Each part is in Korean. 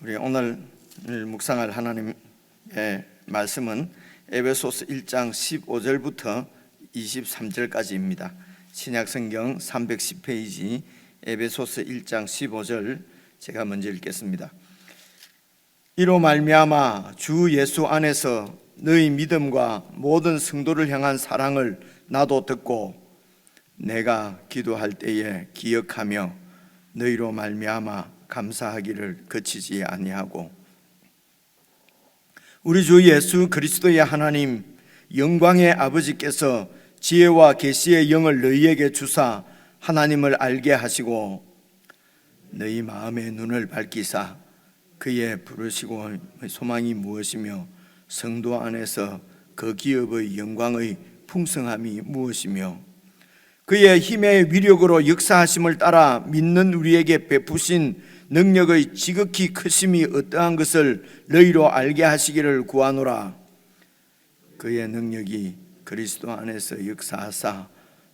우리 오늘 묵상할 하나님의 말씀은 에베소서 1장 15절부터 23절까지입니다. 신약성경 310페이지 에베소서 1장 15절 제가 먼저 읽겠습니다. 이로 말미암아 주 예수 안에서 너희 믿음과 모든 성도를 향한 사랑을 나도 듣고 내가 기도할 때에 기억하며 너희로 말미암아 감사하기를 그치지 아니하고 우리 주 예수 그리스도의 하나님 영광의 아버지께서 지혜와 계시의 영을 너희에게 주사 하나님을 알게 하시고 너희 마음의 눈을 밝히사 그의 부르시고 소망이 무엇이며 성도 안에서 그 기업의 영광의 풍성함이 무엇이며 그의 힘의 위력으로 역사하심을 따라 믿는 우리에게 베푸신 능력의 지극히 크심이 어떠한 것을 너희로 알게 하시기를 구하노라. 그의 능력이 그리스도 안에서 역사하사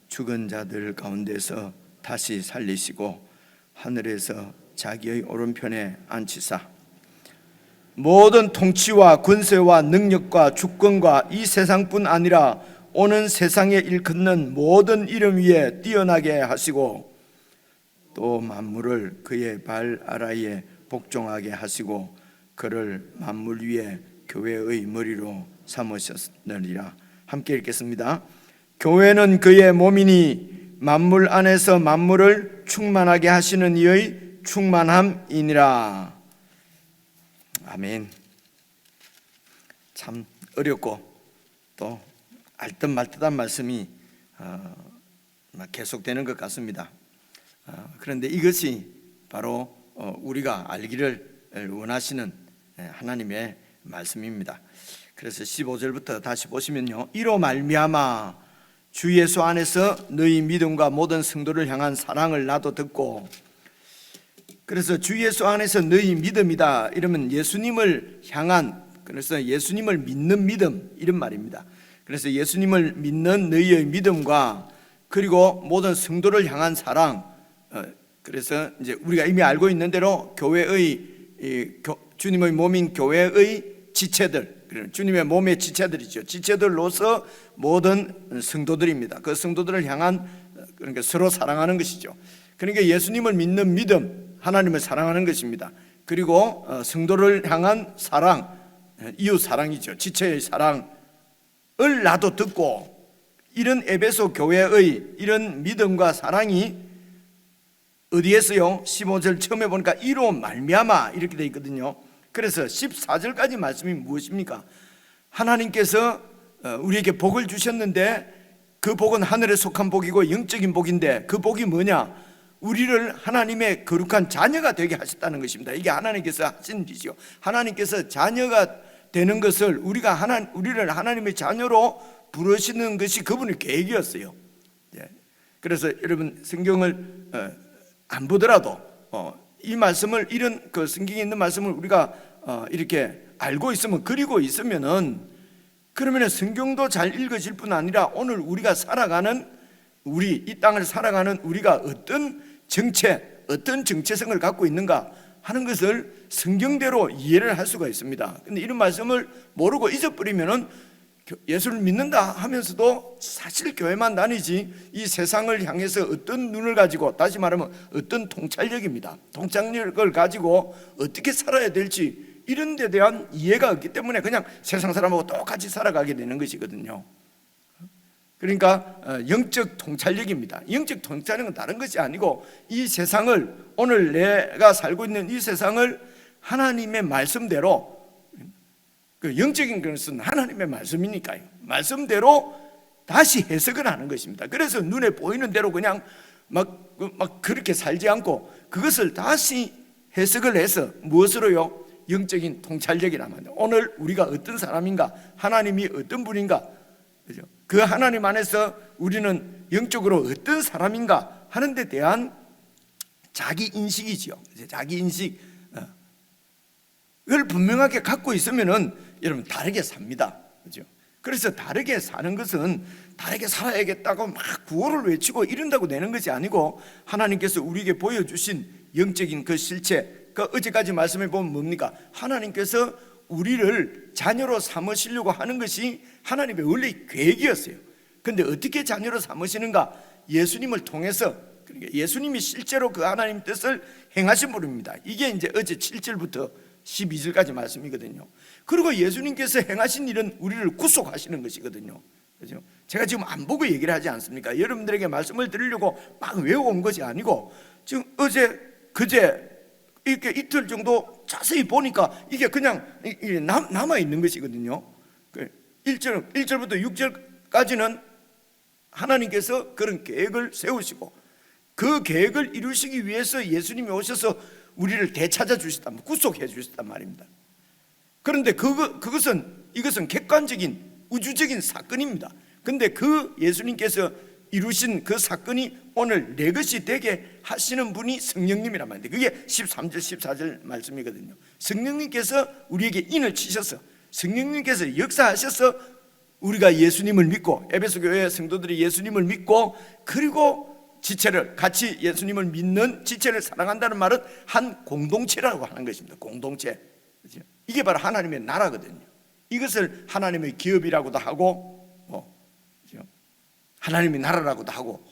죽은 자들 가운데서 다시 살리시고 하늘에서 자기의 오른편에 앉히사 모든 통치와 권세와 능력과 주권과 이 세상뿐 아니라 오는 세상에 일컫는 모든 이름 위에 뛰어나게 하시고 또 만물을 그의 발 아래에 복종하게 하시고 그를 만물 위에 교회의 머리로 삼으셨느니라. 함께 읽겠습니다. 교회는 그의 몸이니 만물 안에서 만물을 충만하게 하시는 이의 충만함이니라. 아멘. 참 어렵고 또 알듯 말듯한 말씀이 계속되는 것 같습니다. 그런데 이것이 바로 우리가 알기를 원하시는 하나님의 말씀입니다. 그래서 15절부터 다시 보시면요, 이로 말미암아 주 예수 안에서 너희 믿음과 모든 성도를 향한 사랑을 나도 듣고, 그래서 주 예수 안에서 너희 믿음이다 이러면 예수님을 향한, 그래서 예수님을 믿는 믿음 이런 말입니다. 그래서 예수님을 믿는 너희의 믿음과 그리고 모든 성도를 향한 사랑, 그래서 이제 우리가 이미 알고 있는 대로 교회의 주님의 몸인 교회의 지체들, 주님의 몸의 지체들이죠. 지체들로서 모든 성도들입니다. 그 성도들을 향한, 그러니까 서로 사랑하는 것이죠. 그러니까 예수님을 믿는 믿음, 하나님을 사랑하는 것입니다. 그리고 성도를 향한 사랑, 이웃 사랑이죠. 지체의 사랑을 나도 듣고, 이런 에베소 교회의 이런 믿음과 사랑이 어디에서요? 15절 처음에 보니까 이로 말미암아 이렇게 되어 있거든요. 그래서 14절까지 말씀이 무엇입니까? 하나님께서 우리에게 복을 주셨는데 그 복은 하늘에 속한 복이고 영적인 복인데 그 복이 뭐냐? 우리를 하나님의 거룩한 자녀가 되게 하셨다는 것입니다. 이게 하나님께서 하신 일이죠. 하나님께서 자녀가 되는 것을 우리를 하나님의 자녀로 부르시는 것이 그분의 계획이었어요. 그래서 여러분 성경을 안 보더라도 이 말씀을, 이런 그 성경에 있는 말씀을 우리가 이렇게 알고 있으면, 그리고 있으면은, 그러면 성경도 잘 읽어질 뿐 아니라 오늘 우리가 살아가는, 이 땅을 살아가는 우리가 어떤 정체성을 갖고 있는가 하는 것을 성경대로 이해를 할 수가 있습니다. 근데 이런 말씀을 모르고 잊어버리면은 예수를 믿는다 하면서도 사실 교회만 다니지 이 세상을 향해서 어떤 눈을 가지고, 다시 말하면 어떤 통찰력입니다. 통찰력을 가지고 어떻게 살아야 될지 이런 데 대한 이해가 없기 때문에 그냥 세상 사람하고 똑같이 살아가게 되는 것이거든요. 그러니까 영적 통찰력입니다. 영적 통찰력은 다른 것이 아니고 이 세상을, 오늘 내가 살고 있는 이 세상을 하나님의 말씀대로, 그 영적인 것은 하나님의 말씀이니까요. 말씀대로 다시 해석을 하는 것입니다. 그래서 눈에 보이는 대로 그냥 막 그렇게 살지 않고 그것을 다시 해석을 해서 무엇으로요? 영적인 통찰력이라면 오늘 우리가 어떤 사람인가, 하나님이 어떤 분인가, 그죠? 그 하나님 안에서 우리는 영적으로 어떤 사람인가 하는 데 대한 자기 인식이죠. 자기 인식을 분명하게 갖고 있으면은 여러분 다르게 삽니다. 그죠? 그래서 다르게 사는 것은 다르게 살아야겠다고 막 구호를 외치고 이런다고 되는 것이 아니고 하나님께서 우리에게 보여주신 영적인 그 실체, 그 어제까지 말씀해 보면 뭡니까? 하나님께서 우리를 자녀로 삼으시려고 하는 것이 하나님의 원래 계획이었어요. 그런데 어떻게 자녀로 삼으시는가? 예수님을 통해서. 그러니까 예수님이 실제로 그 하나님 뜻을 행하신 분입니다. 이게 이제 어제 7절부터 12절까지 말씀이거든요. 그리고 예수님께서 행하신 일은 우리를 구속하시는 것이거든요. 그렇죠? 제가 지금 안 보고 얘기를 하지 않습니까? 여러분들에게 말씀을 드리려고 막 외워온 것이 아니고 지금 어제 그제 이렇게 이틀 정도 자세히 보니까 이게 그냥 남아 있는 것이거든요. 1절부터 6절까지는 하나님께서 그런 계획을 세우시고 그 계획을 이루시기 위해서 예수님이 오셔서 우리를 되찾아 주셨단, 구속해 주셨단 말입니다. 그런데 이것은 객관적인 우주적인 사건입니다. 근데 그 예수님께서 이루신 그 사건이 오늘 내 것이 되게 하시는 분이 성령님이란 말입니다. 그게 13절 14절 말씀이거든요. 성령님께서 우리에게 인을 치셔서, 성령님께서 역사하셔서 우리가 예수님을 믿고, 에베소 교회 성도들이 예수님을 믿고, 그리고 지체를 같이 예수님을 믿는 지체를 사랑한다는 말은 한 공동체라고 하는 것입니다. 공동체. 이게 바로 하나님의 나라거든요. 이것을 하나님의 기업이라고도 하고 하나님의 나라라고도 하고.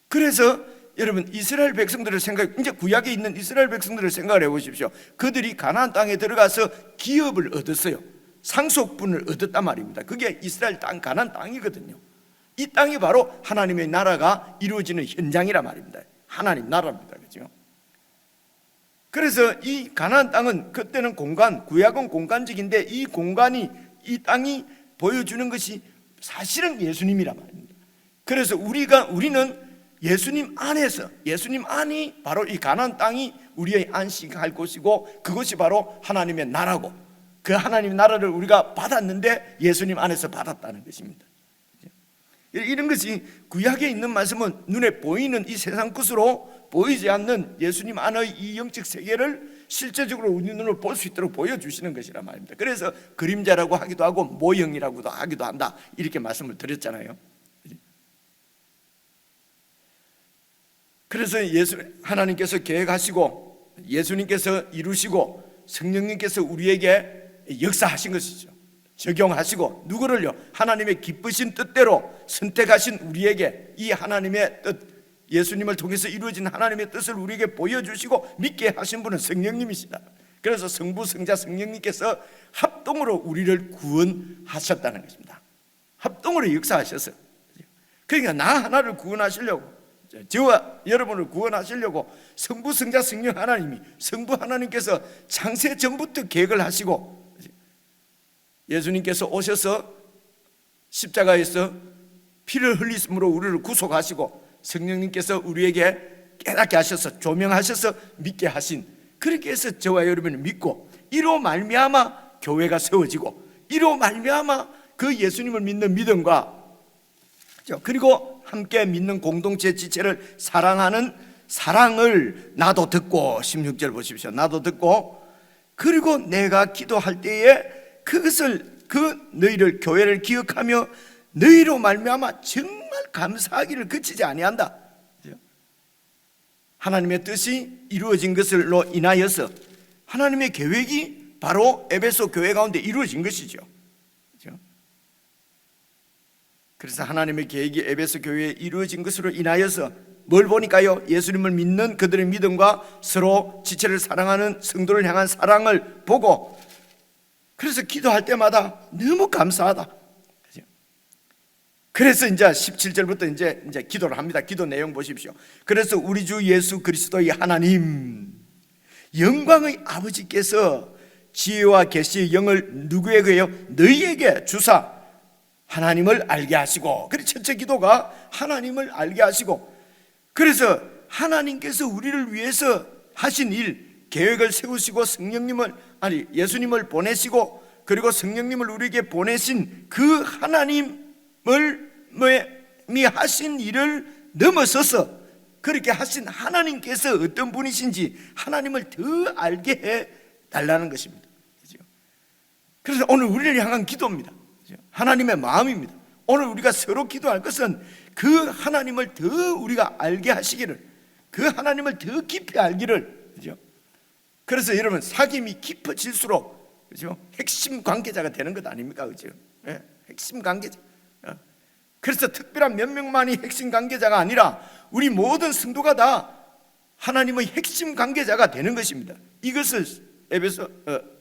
그래서 여러분 이스라엘 백성들을 이제 구약에 있는 이스라엘 백성들을 생각을 해보십시오. 그들이 가나안 땅에 들어가서 기업을 얻었어요. 상속분을 얻었단 말입니다. 그게 이스라엘 땅, 가나안 땅이거든요. 이 땅이 바로 하나님의 나라가 이루어지는 현장이란 말입니다. 하나님 나라입니다. 그렇죠? 그래서 이 가나안 땅은 그때는 구약은 공간적인데 이 땅이 보여주는 것이 사실은 예수님이란 말입니다. 그래서 우리는 예수님 안이 바로 이 가나안 땅이 우리의 안식할 곳이고 그것이 바로 하나님의 나라고, 그 하나님의 나라를 우리가 받았는데 예수님 안에서 받았다는 것입니다. 이런 것이 구약에 있는 말씀은 눈에 보이는 이 세상 것으로 보이지 않는 예수님 안의 이 영적 세계를 실제적으로 우리 눈으로 볼 수 있도록 보여주시는 것이란 말입니다. 그래서 그림자라고 하기도 하고 모형이라고도 하기도 한다, 이렇게 말씀을 드렸잖아요. 그래서 하나님께서 계획하시고 예수님께서 이루시고 성령님께서 우리에게 역사하신 것이죠. 적용하시고 누구를요? 하나님의 기쁘신 뜻대로 선택하신 우리에게 이 하나님의 뜻, 예수님을 통해서 이루어진 하나님의 뜻을 우리에게 보여주시고 믿게 하신 분은 성령님이시다. 그래서 성부, 성자, 성령님께서 합동으로 우리를 구원하셨다는 것입니다. 합동으로 역사하셨어요. 그러니까 나 하나를 구원하시려고, 저와 여러분을 구원하시려고 성부, 성자, 성령 하나님이, 성부 하나님께서 창세 전부터 계획을 하시고 예수님께서 오셔서 십자가에서 피를 흘리심으로 우리를 구속하시고 성령님께서 우리에게 깨닫게 하셔서 조명하셔서 믿게 하신, 그렇게 해서 저와 여러분을 믿고 이로 말미암아 교회가 세워지고 이로 말미암아 그 예수님을 믿는 믿음과 그리고 함께 믿는 공동체 지체를 사랑하는 사랑을 나도 듣고, 16절 보십시오. 나도 듣고 그리고 내가 기도할 때에 너희를 교회를 기억하며 너희로 말미암아 정말 감사하기를 그치지 아니한다. 하나님의 뜻이 이루어진 것으로 인하여서 하나님의 계획이 바로 에베소 교회 가운데 이루어진 것이죠. 그래서 하나님의 계획이 에베소 교회에 이루어진 것으로 인하여서 뭘 보니까요? 예수님을 믿는 그들의 믿음과 서로 지체를 사랑하는 성도를 향한 사랑을 보고, 그래서 기도할 때마다 너무 감사하다. 그래서 이제 17절부터 이제 기도를 합니다. 기도 내용 보십시오. 그래서 우리 주 예수 그리스도의 하나님, 영광의 아버지께서 지혜와 계시의 영을 누구에게요? 너희에게 주사 하나님을 알게 하시고, 그래서 첫째 기도가 하나님을 알게 하시고, 그래서 하나님께서 우리를 위해서 하신 일, 계획을 세우시고 예수님을 보내시고 그리고 성령님을 우리에게 보내신 그 하나님이 하신 일을 넘어서서 그렇게 하신 하나님께서 어떤 분이신지 하나님을 더 알게 해 달라는 것입니다. 그래서 오늘 우리를 향한 기도입니다. 하나님의 마음입니다. 오늘 우리가 서로 기도할 것은 그 하나님을 더 우리가 알게 하시기를, 그 하나님을 더 깊이 알기를, 그래서 여러분 사귐이 깊어질수록 그죠? 핵심 관계자가 되는 것 아닙니까? 그죠? 예, 핵심 관계자. 그래서 특별한 몇 명만이 핵심 관계자가 아니라 우리 모든 성도가 다 하나님의 핵심 관계자가 되는 것입니다. 이것을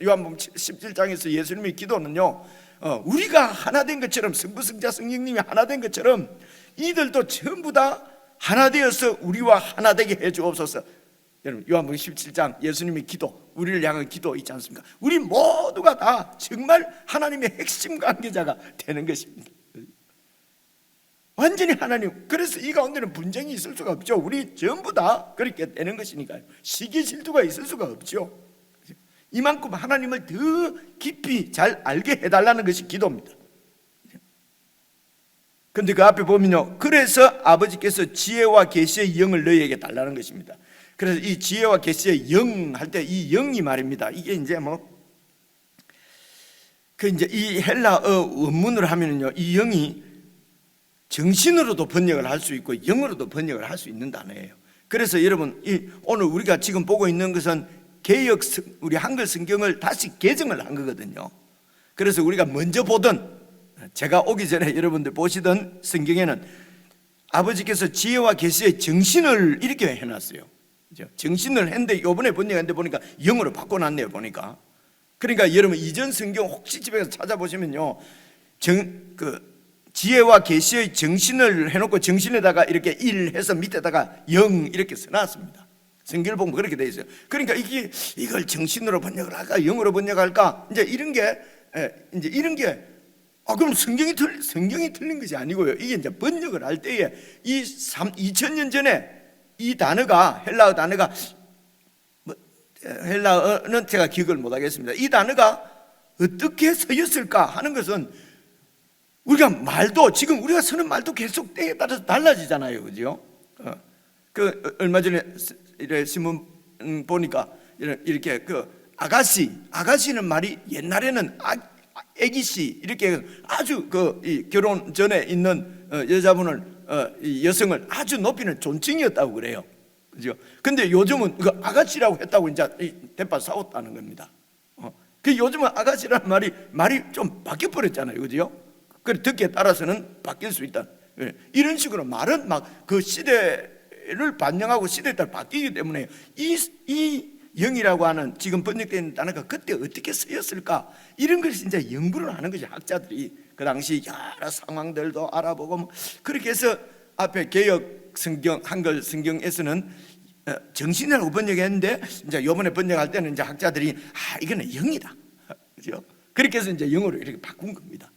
요한복음 17장에서 예수님의 기도는요, 우리가 하나 된 것처럼 성부, 성자, 성령님이 하나 된 것처럼 이들도 전부 다 하나 되어서 우리와 하나 되게 해 주옵소서. 여러분 요한복음 17장 예수님의 기도, 우리를 향한 기도 있지 않습니까? 우리 모두가 다 정말 하나님의 핵심 관계자가 되는 것입니다. 완전히 하나님. 그래서 이 가운데는 분쟁이 있을 수가 없죠. 우리 전부 다 그렇게 되는 것이니까요. 시기 질투가 있을 수가 없죠. 이만큼 하나님을 더 깊이 잘 알게 해달라는 것이 기도입니다. 그런데 그 앞에 보면요, 그래서 아버지께서 지혜와 계시의 영을 너희에게 달라는 것입니다. 그래서 이 지혜와 계시의 영 할 때 이 영이 말입니다. 이게 이제 이제 이 헬라어 원문을 하면은요, 이 영이 정신으로도 번역을 할 수 있고 영어로도 번역을 할 수 있는 단어예요. 그래서 여러분 오늘 우리가 지금 보고 있는 것은 개역 우리 한글 성경을 다시 개정을 한 거거든요. 그래서 우리가 먼저 보던, 제가 오기 전에 여러분들 보시던 성경에는 아버지께서 지혜와 계시의 정신을 이렇게 해놨어요. 정신을 했는데 이번에 번역했는데 보니까 영어로 바꿔놨네요. 보니까. 그러니까 여러분 이전 성경 혹시 집에서 찾아보시면요, 지혜와 계시의 정신을 해놓고 정신에다가 이렇게 1 해서 밑에다가 0 이렇게 써놨습니다. 성경을 보면 그렇게 돼 있어요. 그러니까 이걸 정신으로 번역을 할까 영어로 번역할까 이제 이런 게 그럼 성경이 틀린 것이 아니고요. 이게 이제 번역을 할 때에 2000년 전에 이 단어가 헬라어 단어가 헬라어는 제가 기억을 못 하겠습니다. 이 단어가 어떻게 쓰였을까 하는 것은 우리가 말도 지금 우리가 쓰는 말도 계속 때에 따라서 달라지잖아요, 그죠? 얼마 전에 신문 보니까 이렇게 아가씨는 말이 옛날에는 애기씨 이렇게 아주 이 결혼 전에 있는 여자분을 여성을 아주 높이는 존칭이었다고 그래요, 그죠? 근데 요즘은 아가씨라고 했다고 이제 대파 싸웠다는 겁니다. 그 요즘은 아가씨라는 말이 좀 바뀌어 버렸잖아요, 그죠? 그 듣기에 따라서는 바뀔 수 있다. 이런 식으로 말은 그 시대를 반영하고 시대에 따라 바뀌기 때문에 이 영이라고 하는 지금 번역된 단어가 그때 어떻게 쓰였을까 이런 것을 이제 연구를 하는 거죠. 학자들이 그 당시 여러 상황들도 알아보고 그렇게 해서 앞에 개역 성경 한글 성경에서는 정신이라고 번역했는데 이제 이번에 번역할 때는 이제 학자들이 이거는 영이다, 그렇죠? 그렇게 해서 이제 영어로 이렇게 바꾼 겁니다.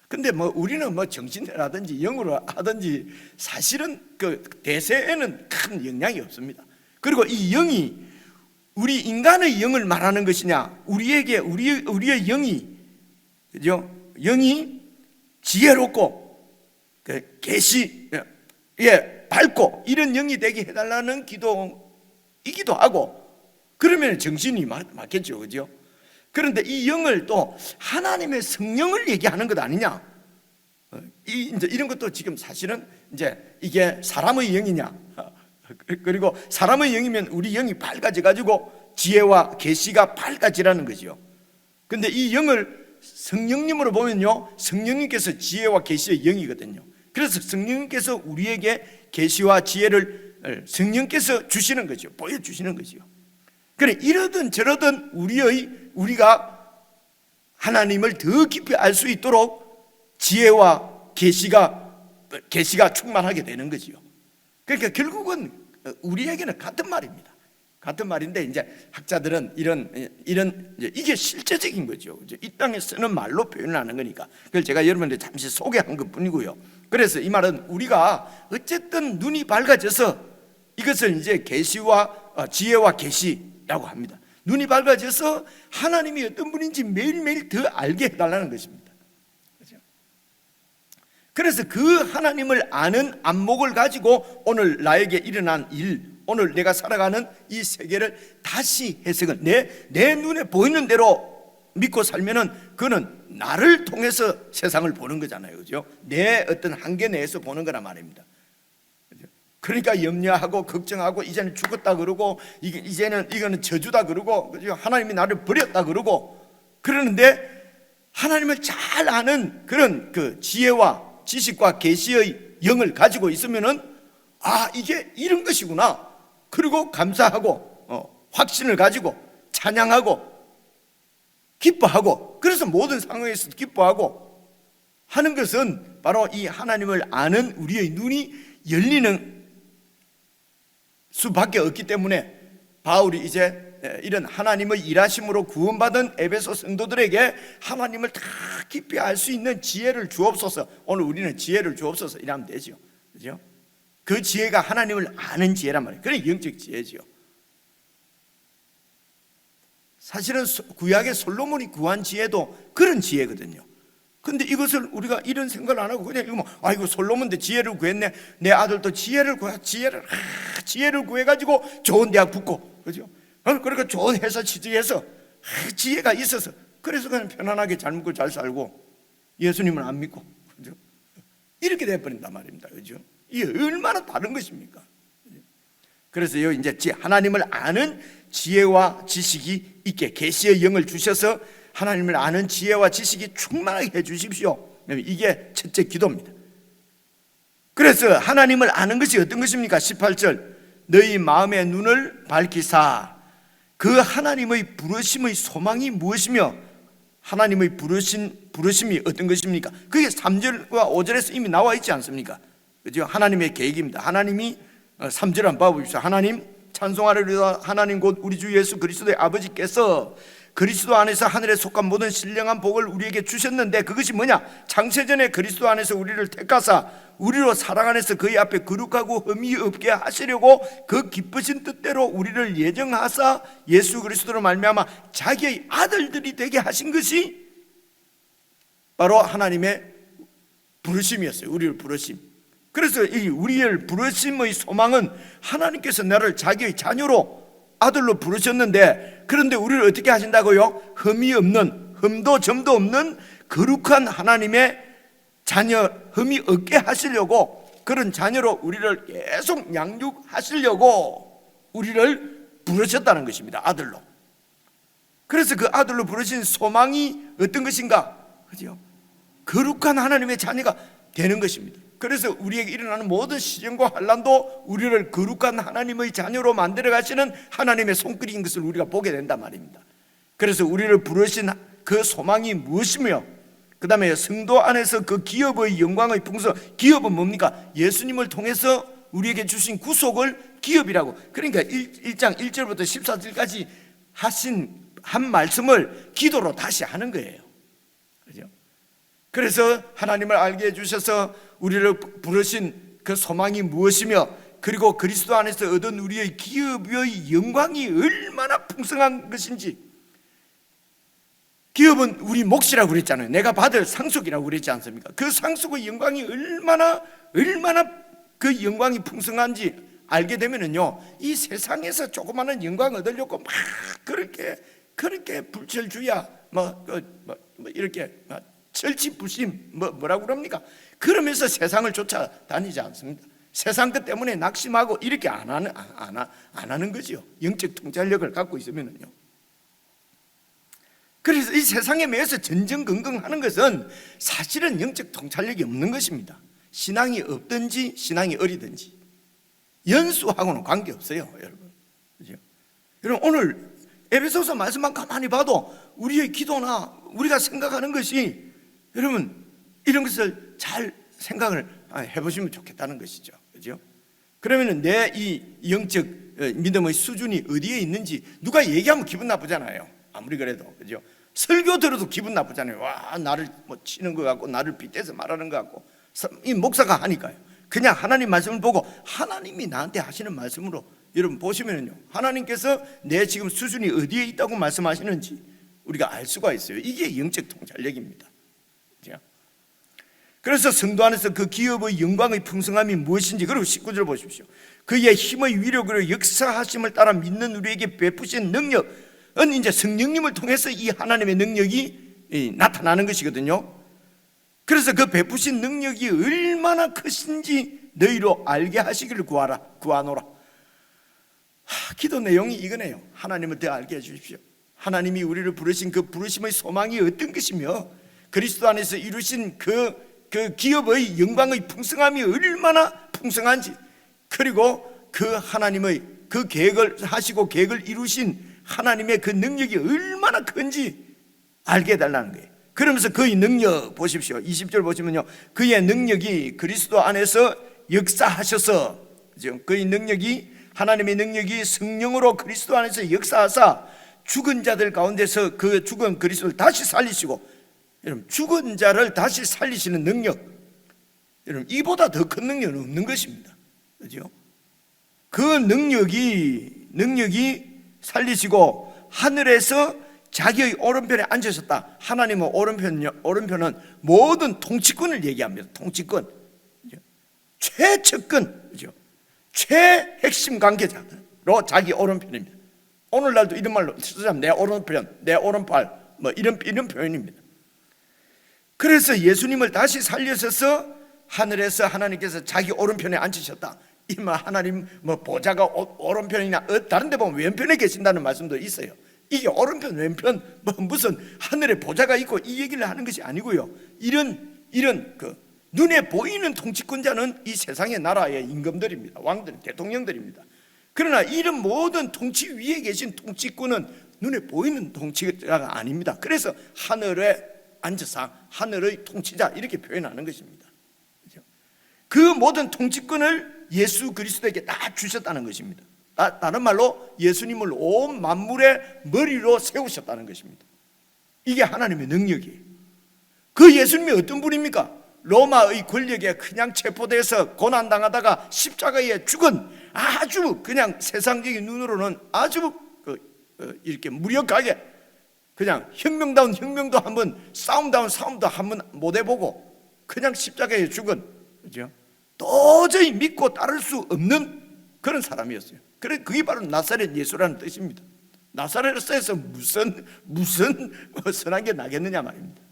근데 우리는 정신이라든지 영어로 하든지 사실은 그 대세에는 큰 영향이 없습니다. 그리고 이 영이 우리 인간의 영을 말하는 것이냐, 우리의 영이, 그죠? 영이 지혜롭고 계시에 밝고 이런 영이 되게 해달라는 기도이기도 하고, 그러면 정신이 맞겠죠, 그죠? 그런데 이 영을 또 하나님의 성령을 얘기하는 것 아니냐? 이제 이런 것도 지금 사실은 이제 이게 사람의 영이냐? 그리고 사람의 영이면 우리 영이 밝아져 가지고 지혜와 계시가 밝아지라는 거죠. 근데 이 영을 성령님으로 보면요, 성령님께서 지혜와 계시의 영이거든요. 그래서 성령님께서 우리에게 계시와 지혜를 성령께서 주시는 거죠. 보여주시는 거죠. 그래, 이러든 저러든 우리가 하나님을 더 깊이 알 수 있도록 지혜와 계시가 충만하게 되는 거지요. 그러니까 결국은 우리에게는 같은 말입니다. 같은 말인데 이제 학자들은 이런 이게 실제적인 거죠. 이 땅에 쓰는 말로 표현을 하는 거니까. 그걸 제가 여러분들 잠시 소개한 것뿐이고요. 그래서 이 말은 우리가 어쨌든 눈이 밝아져서 이것을 이제 계시와 지혜와 계시라고 합니다. 눈이 밝아져서 하나님이 어떤 분인지 매일매일 더 알게 해달라는 것입니다. 그렇죠? 그래서 그 하나님을 아는 안목을 가지고 오늘 나에게 일어난 일, 오늘 내가 살아가는 이 세계를 다시 해석을 내 눈에 보이는 대로 믿고 살면은 그는 나를 통해서 세상을 보는 거잖아요, 그죠? 내 어떤 한계 내에서 보는 거란 말입니다. 그죠? 그러니까 염려하고 걱정하고 이제는 죽었다 그러고 이거는 저주다 그러고 하나님이 나를 버렸다 그러고 그러는데 하나님을 잘 아는 그런 그 지혜와 지식과 계시의 영을 가지고 있으면은 이게 이런 것이구나. 그리고 감사하고 확신을 가지고 찬양하고 기뻐하고 그래서 모든 상황에서 기뻐하고 하는 것은 바로 이 하나님을 아는 우리의 눈이 열리는 수밖에 없기 때문에 바울이 이제 이런 하나님의 일하심으로 구원받은 에베소 성도들에게 하나님을 다 깊이 알 수 있는 지혜를 주옵소서. 오늘 우리는 지혜를 주옵소서 이러면 되죠. 그죠? 그 지혜가 하나님을 아는 지혜란 말이에요. 그게 영적 지혜지요. 사실은 구약의 솔로몬이 구한 지혜도 그런 지혜거든요. 근데 이것을 우리가 이런 생각을 안 하고 그냥 이거 솔로몬도 지혜를 구했네. 내 아들도 지혜를 구해가지고 좋은 대학 붙고, 그죠? 그러니까 좋은 회사 취직해서 지혜가 있어서 그래서 그냥 편안하게 잘 먹고 잘 살고 예수님을 안 믿고, 그죠? 이렇게 돼버린단 말입니다, 그죠? 이게 얼마나 다른 것입니까? 그래서 이제 하나님을 아는 지혜와 지식이 있게 계시의 영을 주셔서 하나님을 아는 지혜와 지식이 충만하게 해주십시오. 이게 첫째 기도입니다. 그래서 하나님을 아는 것이 어떤 것입니까? 18절 너희 마음의 눈을 밝히사 그 하나님의 부르심의 소망이 무엇이며 하나님의 부르심이 어떤 것입니까? 그게 3절과 5절에서 이미 나와 있지 않습니까? 그죠? 하나님의 계획입니다. 하나님이 3절 한번 봐보십시오. 하나님 찬송하리로다. 하나님 곧 우리 주 예수 그리스도의 아버지께서 그리스도 안에서 하늘에 속한 모든 신령한 복을 우리에게 주셨는데 그것이 뭐냐? 창세전에 그리스도 안에서 우리를 택하사 우리로 사랑 안에서 그의 앞에 거룩하고 흠이 없게 하시려고 그 기쁘신 뜻대로 우리를 예정하사 예수 그리스도로 말미암아 자기의 아들들이 되게 하신 것이 바로 하나님의 부르심이었어요. 우리를 부르심. 그래서 이 우리를 부르심의 소망은 하나님께서 나를 자기의 자녀로 아들로 부르셨는데 그런데 우리를 어떻게 하신다고요? 흠이 없는, 흠도 점도 없는 거룩한 하나님의 자녀, 흠이 없게 하시려고 그런 자녀로 우리를 계속 양육하시려고 우리를 부르셨다는 것입니다. 아들로. 그래서 그 아들로 부르신 소망이 어떤 것인가? 그죠? 거룩한 하나님의 자녀가 되는 것입니다. 그래서 우리에게 일어나는 모든 시련과 환난도 우리를 거룩한 하나님의 자녀로 만들어 가시는 하나님의 손길인 것을 우리가 보게 된단 말입니다. 그래서 우리를 부르신 그 소망이 무엇이며 그 다음에 성도 안에서 그 기업의 영광의 풍성, 기업은 뭡니까? 예수님을 통해서 우리에게 주신 구속을 기업이라고. 그러니까 1장 1절부터 14절까지 한 말씀을 기도로 다시 하는 거예요. 그죠? 그래서 하나님을 알게 해주셔서 우리를 부르신 그 소망이 무엇이며 그리고 그리스도 안에서 얻은 우리의 기업의 영광이 얼마나 풍성한 것인지. 기업은 우리 몫이라고 그랬잖아요. 내가 받을 상속이라고 그랬지 않습니까? 그 상속의 영광이 얼마나 그 영광이 풍성한지 알게 되면은요, 이 세상에서 조그마한 영광 얻으려고 막 그렇게 불철주야 이렇게 철치부심 뭐라고 그럽니까? 그러면서 세상을 쫓아다니지 않습니다. 세상 것 때문에 낙심하고 이렇게 안 하는 거지요. 영적 통찰력을 갖고 있으면은요. 그래서 이 세상에 매여서 전전긍긍하는 것은 사실은 영적 통찰력이 없는 것입니다. 신앙이 없든지 신앙이 어리든지 연수하고는 관계없어요, 여러분. 그죠? 여러분 오늘 에베소서 말씀만 가만히 봐도 우리의 기도나 우리가 생각하는 것이 여러분 이런 것을 잘 생각을 해보시면 좋겠다는 것이죠. 그죠? 그러면 내 이 영적 믿음의 수준이 어디에 있는지 누가 얘기하면 기분 나쁘잖아요. 아무리 그래도. 그죠? 설교 들어도 기분 나쁘잖아요. 와, 나를 치는 것 같고 나를 빗대서 말하는 것 같고. 이 목사가 하니까요. 그냥 하나님 말씀을 보고 하나님이 나한테 하시는 말씀으로 여러분 보시면요, 하나님께서 내 지금 수준이 어디에 있다고 말씀하시는지 우리가 알 수가 있어요. 이게 영적 통찰력입니다. 그래서 성도 안에서 그 기업의 영광의 풍성함이 무엇인지, 그리고 19절 보십시오. 그의 힘의 위력으로 역사하심을 따라 믿는 우리에게 베푸신 능력은 이제 성령님을 통해서 이 하나님의 능력이 나타나는 것이거든요. 그래서 그 베푸신 능력이 얼마나 크신지 너희로 알게 하시기를 구하노라. 기도 내용이 이거네요. 하나님을 더 알게 해주십시오. 하나님이 우리를 부르신 그 부르심의 소망이 어떤 것이며 그리스도 안에서 이루신 그 기업의 영광의 풍성함이 얼마나 풍성한지, 그리고 그 하나님의 그 계획을 하시고 계획을 이루신 하나님의 그 능력이 얼마나 큰지 알게 해달라는 거예요. 그러면서 그의 능력 보십시오. 20절 보시면요, 그의 능력이 그리스도 안에서 역사하셔서, 그의 능력이, 하나님의 능력이 성령으로 그리스도 안에서 역사하사 죽은 자들 가운데서 그 죽은 그리스도를 다시 살리시고, 여러분, 죽은 자를 다시 살리시는 능력, 여러분, 이보다 더 큰 능력은 없는 것입니다. 그죠? 그 능력이 살리시고 하늘에서 자기의 오른편에 앉으셨다. 하나님의 오른편은 모든 통치권을 얘기합니다. 통치권, 최측근, 최핵심 관계자로 자기 오른편입니다. 오늘날도 이런 말로 쓰자면 내 오른편, 내 오른팔, 뭐 이런 표현입니다. 그래서 예수님을 다시 살리셔서 하늘에서 하나님께서 자기 오른편에 앉으셨다. 이 말, 하나님 뭐 보좌가 오른편이나 다른 데 보면 왼편에 계신다는 말씀도 있어요. 이게 오른편 왼편 뭐 무슨 하늘에 보좌가 있고 이 얘기를 하는 것이 아니고요. 이런 그 눈에 보이는 통치권자는 이 세상의 나라의 임금들입니다. 왕들, 대통령들입니다. 그러나 이런 모든 통치 위에 계신 통치권은 눈에 보이는 통치자가 아닙니다. 그래서 하늘에 앉아서 하늘의 통치자 이렇게 표현하는 것입니다. 그 모든 통치권을 예수 그리스도에게 다 주셨다는 것입니다. 다른 말로 예수님을 온 만물의 머리로 세우셨다는 것입니다. 이게 하나님의 능력이에요. 그 예수님이 어떤 분입니까? 로마의 권력에 그냥 체포돼서 고난당하다가 십자가에 죽은, 아주 그냥 세상적인 눈으로는 아주 이렇게 무력하게 그냥 혁명다운 혁명도 한번, 싸움다운 싸움도 한번 못 해보고 그냥 십자가에 죽은, 그죠? 도저히 믿고 따를 수 없는 그런 사람이었어요. 그게 바로 나사렛 예수라는 뜻입니다. 나사렛에서 무슨 선한 게 나겠느냐 말입니다.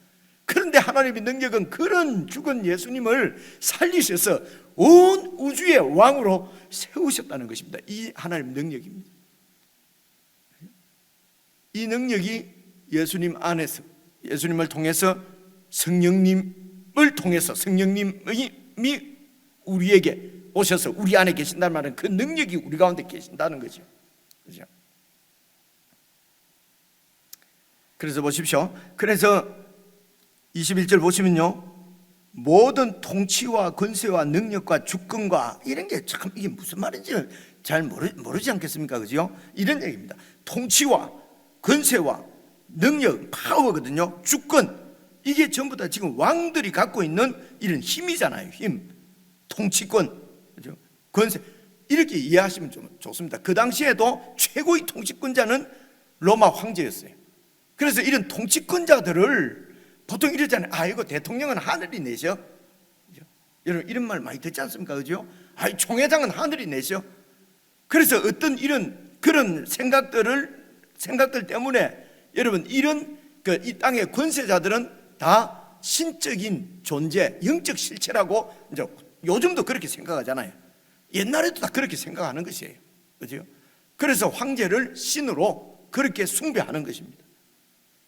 그런데 하나님의 능력은 그런 죽은 예수님을 살리셔서 온 우주의 왕으로 세우셨다는 것입니다. 이 하나님의 능력입니다. 이 능력이 예수님 안에서, 예수님을 통해서, 성령님을 통해서, 성령님이 우리에게 오셔서 우리 안에 계신다는 말은 그 능력이 우리 가운데 계신다는 거죠. 그죠? 그래서 보십시오. 그래서 21절 보시면요, 모든 통치와 권세와 능력과 주권과 이런 게 참 이게 무슨 말인지 잘 모르지 않겠습니까? 그죠? 이런 얘기입니다. 통치와 권세와 능력, 파워거든요. 주권, 이게 전부 다 지금 왕들이 갖고 있는 이런 힘이잖아요. 힘, 통치권, 그죠? 권세, 이렇게 이해하시면 좀 좋습니다. 그 당시에도 최고의 통치권자는 로마 황제였어요. 그래서 이런 통치권자들을 보통 이러잖아요. 이거 대통령은 하늘이 내셔. 그죠? 여러분 이런 말 많이 듣지 않습니까? 그죠? 총회장은 하늘이 내셔. 그래서 어떤 그런 생각들 때문에 여러분 이런 이 땅의 권세자들은 다 신적인 존재, 영적 실체라고 이제 요즘도 그렇게 생각하잖아요. 옛날에도 다 그렇게 생각하는 것이에요. 그죠? 그래서 황제를 신으로 그렇게 숭배하는 것입니다.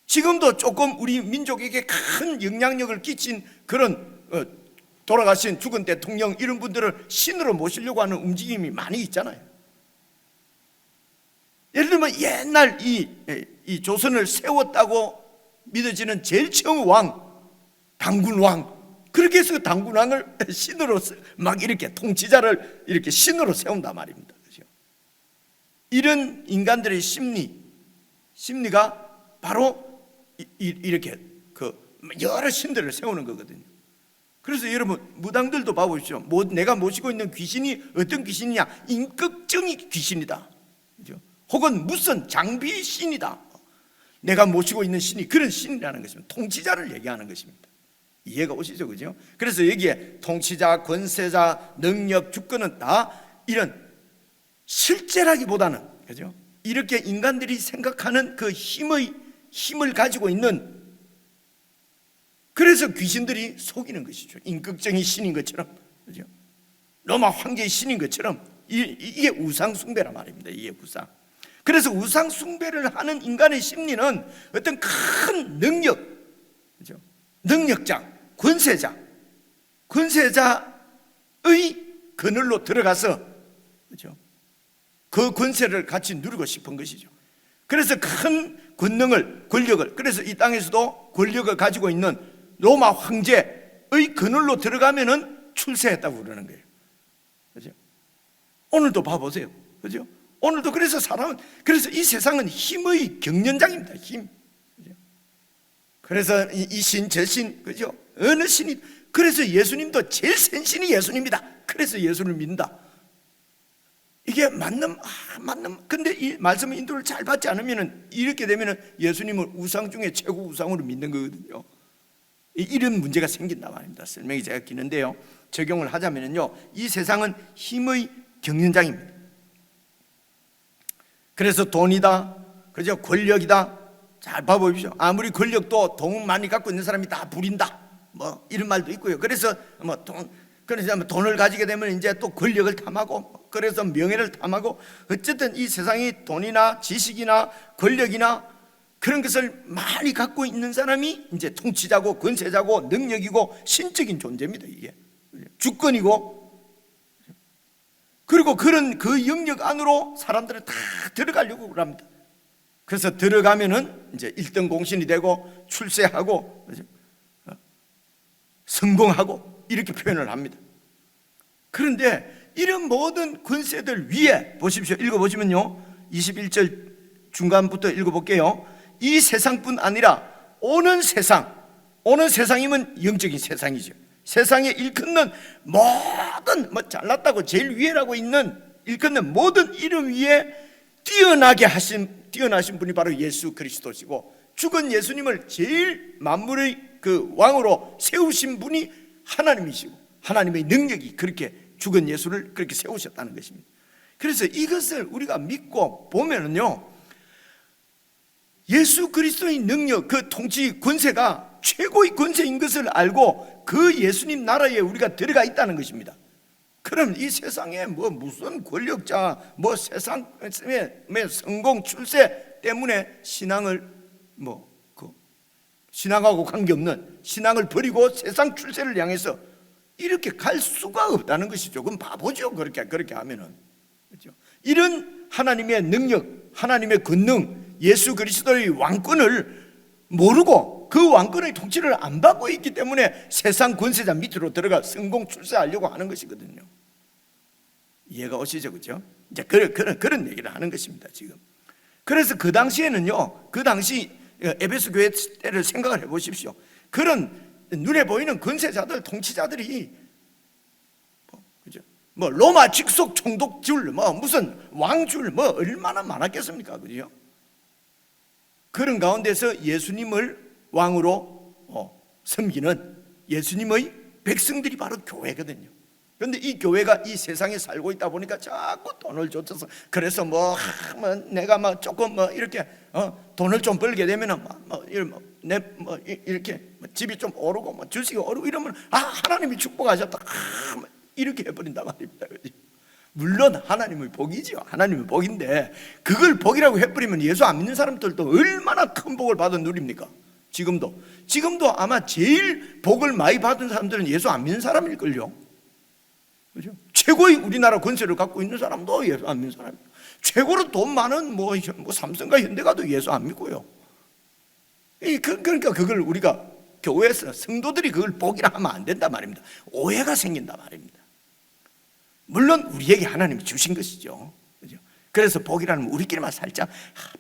지금도 조금 우리 민족에게 큰 영향력을 끼친 그런 돌아가신 죽은 대통령 이런 분들을 신으로 모시려고 하는 움직임이 많이 있잖아요. 예를 들면 옛날 이 조선을 세웠다고 믿어지는 제일 처음 왕, 당군왕, 그렇게 해서 당군왕을 신으로 막 이렇게 통치자를 이렇게 신으로 세운단 말입니다. 그렇죠? 이런 인간들의 심리가 바로 이렇게 여러 신들을 세우는 거거든요. 그래서 여러분 무당들도 봐보십시오. 내가 모시고 있는 귀신이 어떤 귀신이냐? 임꺽정이 귀신이다. 그렇죠? 혹은 무슨 장비 신이다. 내가 모시고 있는 신이 그런 신이라는 것입니다. 통치자를 얘기하는 것입니다. 이해가 오시죠? 그죠? 그래서 여기에 통치자, 권세자, 능력, 주권은 다 이런 실제라기보다는, 그죠? 이렇게 인간들이 생각하는 그 힘을 가지고 있는, 그래서 귀신들이 속이는 것이죠. 임꺽정이 신인 것처럼, 그죠? 로마 황제의 신인 것처럼 이게 우상 숭배란 말입니다. 이게 우상. 그래서 우상 숭배를 하는 인간의 심리는 어떤 큰 능력, 그죠? 능력자, 권세자의 그늘로 들어가서, 그죠? 그 권세를 같이 누리고 싶은 것이죠. 그래서 큰 권력을, 그래서 이 땅에서도 권력을 가지고 있는 로마 황제의 그늘로 들어가면은 출세했다고 그러는 거예요. 그죠? 오늘도 봐보세요. 그죠? 오늘도 그래서 그래서 이 세상은 힘의 경연장입니다. 힘. 그죠? 그래서 이 신, 저 신, 그죠? 어느 신이, 그래서 예수님도 제일 센 신이 예수님이다. 그래서 예수를 믿는다. 이게 맞는, 근데 이 말씀의 인도를 잘 받지 않으면 이렇게 되면 예수님을 우상 중에 최고 우상으로 믿는 거거든요. 이런 문제가 생긴다 말입니다. 설명이 제가 기는데요, 적용을 하자면요, 이 세상은 힘의 경연장입니다. 그래서 돈이다, 그죠? 권력이다. 잘 봐보십시오. 아무리 권력도 돈 많이 갖고 있는 사람이 다 부린다, 뭐 이런 말도 있고요. 그래서 그래서 돈을 가지게 되면 이제 또 권력을 탐하고, 그래서 명예를 탐하고, 어쨌든 이 세상이 돈이나 지식이나 권력이나 그런 것을 많이 갖고 있는 사람이 이제 통치자고 권세자고 능력이고 신적인 존재입니다. 이게 주권이고, 그리고 그런 그 영역 안으로 사람들은 다 들어가려고 합니다. 그래서 들어가면은 이제 1등 공신이 되고 출세하고 성공하고 이렇게 표현을 합니다. 그런데 이런 모든 권세들 위에 보십시오. 읽어보시면요, 21절 중간부터 읽어볼게요. 이 세상뿐 아니라 오는 세상이면 영적인 세상이죠. 세상에 일컫는 모든, 잘났다고 제일 위에라고 있는 일컫는 모든 이름 위에 뛰어나신 분이 바로 예수 그리스도시고, 죽은 예수님을 제일 만물의 그 왕으로 세우신 분이 하나님이시고, 하나님의 능력이 그렇게 죽은 예수를 그렇게 세우셨다는 것입니다. 그래서 이것을 우리가 믿고 보면은요, 예수 그리스도의 능력, 그 통치 권세가 최고의 권세인 것을 알고 그 예수님 나라에 우리가 들어가 있다는 것입니다. 그럼 이 세상에 무슨 권력자, 세상의 성공, 출세 때문에 신앙을 신앙하고 관계없는 신앙을 버리고 세상 출세를 향해서 이렇게 갈 수가 없다는 것이죠. 그럼 바보죠. 그렇게 하면은. 그렇죠? 이런 하나님의 능력, 하나님의 권능, 예수 그리스도의 왕권을 모르고 그 왕권의 통치를 안 받고 있기 때문에 세상 권세자 밑으로 들어가 성공 출세하려고 하는 것이거든요. 이해가 오시죠? 그죠? 이제 그런 얘기를 하는 것입니다, 지금. 그래서 그 당시에는요, 그 당시 에베소 교회 때를 생각을 해 보십시오. 그런 눈에 보이는 권세자들, 통치자들이 그죠? 로마 직속 총독줄, 무슨 왕줄, 얼마나 많았겠습니까? 그죠? 그런 가운데서 예수님을 왕으로 섬기는 예수님의 백성들이 바로 교회거든요. 그런데 이 교회가 이 세상에 살고 있다 보니까 자꾸 돈을 쫓아서, 그래서 내가 조금 이렇게 돈을 좀 벌게 되면은 이렇게 집이 좀 오르고 주식이 오르고 이러면 하나님이 축복하셨다, 이렇게 해버린단 말입니다. 물론 하나님의 복이지요. 하나님의 복인데 그걸 복이라고 해버리면 예수 안 믿는 사람들도 얼마나 큰 복을 받아 누립니까? 지금도 아마 제일 복을 많이 받은 사람들은 예수 안 믿는 사람일걸요. 그죠? 최고의 우리나라 권세를 갖고 있는 사람도 예수 안 믿는 사람이에요. 최고로 돈 많은 삼성과 현대가도 예수 안 믿고요. 그러니까 그걸 우리가 교회에서 성도들이 그걸 복이라 하면 안 된단 말입니다. 오해가 생긴단 말입니다. 물론 우리에게 하나님이 주신 것이죠. 그죠? 그래서 복이라는 우리끼리만 살짝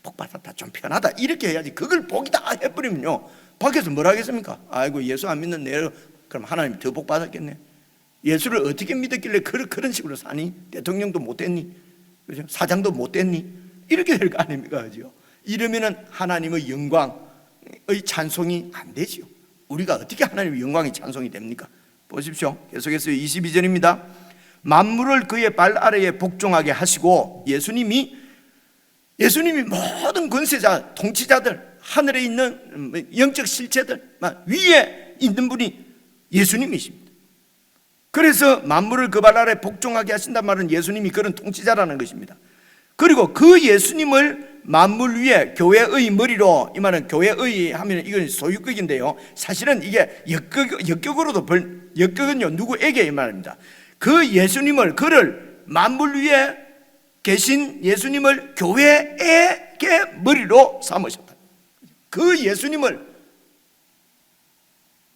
복 받았다, 좀 편하다 이렇게 해야지, 그걸 복이다 해버리면요, 밖에서 뭐라 하겠습니까? 아이고 예수 안 믿는 내가 그럼 하나님이 더 복 받았겠네. 예수를 어떻게 믿었길래 그런 식으로 사니? 대통령도 못 됐니? 그죠? 사장도 못 됐니? 이렇게 될 거 아닙니까? 그죠? 이러면은 하나님의 영광의 찬송이 안 되죠. 우리가 어떻게 하나님의 영광이 찬송이 됩니까? 보십시오. 계속해서 22절입니다. 만물을 그의 발 아래에 복종하게 하시고, 예수님이 모든 권세자, 통치자들, 하늘에 있는 영적 실체들 위에 있는 분이 예수님이십니다. 그래서 만물을 그 발 아래 복종하게 하신단 말은 예수님이 그런 통치자라는 것입니다. 그리고 그 예수님을 만물 위에 교회의 머리로, 이 말은 교회의 하면 이건 소유격인데요, 사실은 이게 역격으로도 역격은요 누구에게 이 말입니다. 그 예수님을, 그를 만물 위에 계신 예수님을 교회에게 머리로 삼으셨다. 그 예수님을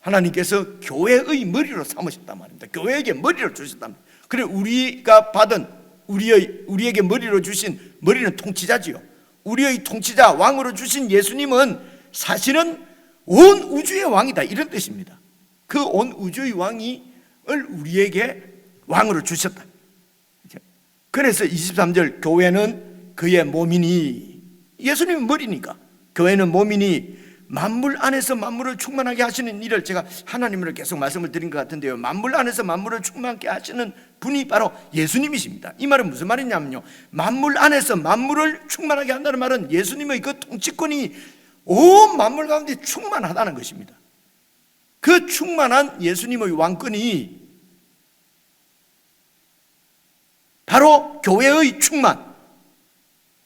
하나님께서 교회의 머리로 삼으셨단 말입니다. 교회에게 머리를 주셨단 말입니다. 그래 우리가 받은 우리에게 머리로 주신, 머리는 통치자지요. 우리의 통치자 왕으로 주신 예수님은 사실은 온 우주의 왕이다, 이런 뜻입니다. 그 온 우주의 왕을 우리에게 왕으로 주셨다. 그래서 23절 교회는 그의 몸이니, 예수님은 머리니까 교회는 몸이니 만물 안에서 만물을 충만하게 하시는 일을, 제가 하나님으로 계속 말씀을 드린 것 같은데요, 만물 안에서 만물을 충만하게 하시는 분이 바로 예수님이십니다. 이 말은 무슨 말이냐면요, 만물 안에서 만물을 충만하게 한다는 말은 예수님의 그 통치권이 온 만물 가운데 충만하다는 것입니다. 그 충만한 예수님의 왕권이 바로 교회의 충만.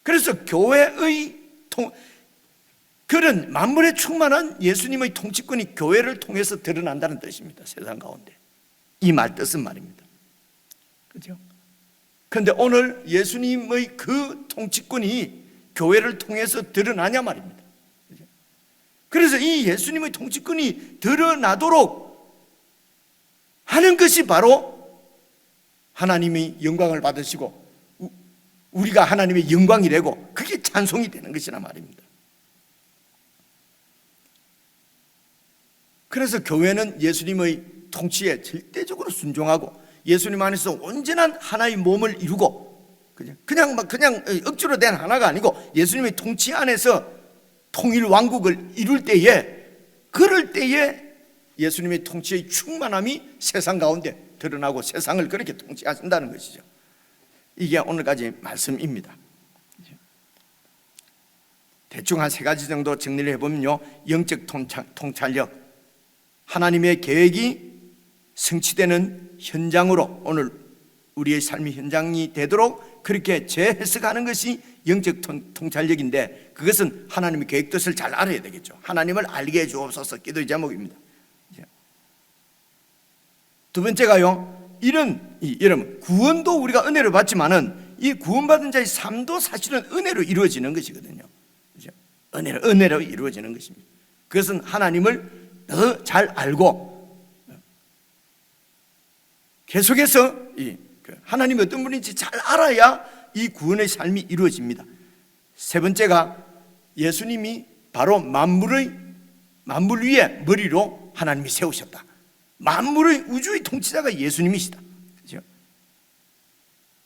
그래서 교회의 그런 만물에 충만한 예수님의 통치권이 교회를 통해서 드러난다는 뜻입니다. 세상 가운데. 이 말 뜻은 말입니다. 그렇죠? 그런데 오늘 예수님의 그 통치권이 교회를 통해서 드러나냐 말입니다. 그렇죠? 그래서 이 예수님의 통치권이 드러나도록 하는 것이 바로 하나님이 영광을 받으시고 우리가 하나님의 영광이 되고 그게 찬송이 되는 것이란 말입니다. 그래서 교회는 예수님의 통치에 절대적으로 순종하고 예수님 안에서 온전한 하나의 몸을 이루고, 그냥 억지로 된 하나가 아니고 예수님의 통치 안에서 통일 왕국을 이룰 때에, 그럴 때에 예수님의 통치의 충만함이 세상 가운데 드러나고 세상을 그렇게 통치하신다는 것이죠. 이게 오늘까지 말씀입니다. 대충 한 3가지 정도 정리를 해보면요, 영적 통찰력, 하나님의 계획이 성취되는 현장으로, 오늘 우리의 삶의 현장이 되도록 그렇게 재해석하는 것이 영적 통찰력인데, 그것은 하나님의 계획 뜻을 잘 알아야 되겠죠. 하나님을 알게 해 주옵소서, 기도의 제목입니다. 두 번째가요, 여러분 구원도 우리가 은혜로 받지만은 이 구원받은 자의 삶도 사실은 은혜로 이루어지는 것이거든요. 은혜로 이루어지는 것입니다. 그것은 하나님을 더 잘 알고 계속해서 하나님이 어떤 분인지 잘 알아야 이 구원의 삶이 이루어집니다. 세 번째가 예수님이 바로 만물 위에 머리로 하나님이 세우셨다. 만물의 우주의 통치자가 예수님이시다. 그렇죠?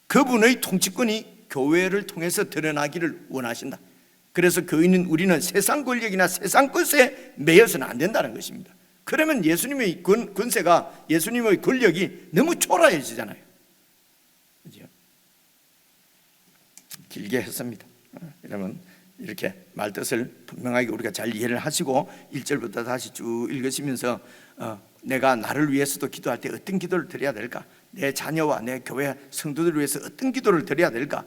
그분의 통치권이 교회를 통해서 드러나기를 원하신다. 그래서 교인은 우리는 세상 권력이나 세상 것에 매여서는 안 된다는 것입니다. 그러면 예수님의 권세가, 예수님의 권력이 너무 초라해지잖아요. 그렇죠? 길게 했습니다. 여러분 이렇게 말뜻을 분명하게 우리가 잘 이해를 하시고 1절부터 다시 쭉 읽으시면서 내가 나를 위해서도 기도할 때 어떤 기도를 드려야 될까, 내 자녀와 내 교회 성도들을 위해서 어떤 기도를 드려야 될까,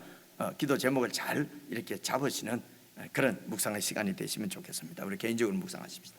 기도 제목을 잘 이렇게 잡으시는 그런 묵상의 시간이 되시면 좋겠습니다. 우리 개인적으로 묵상하십시다.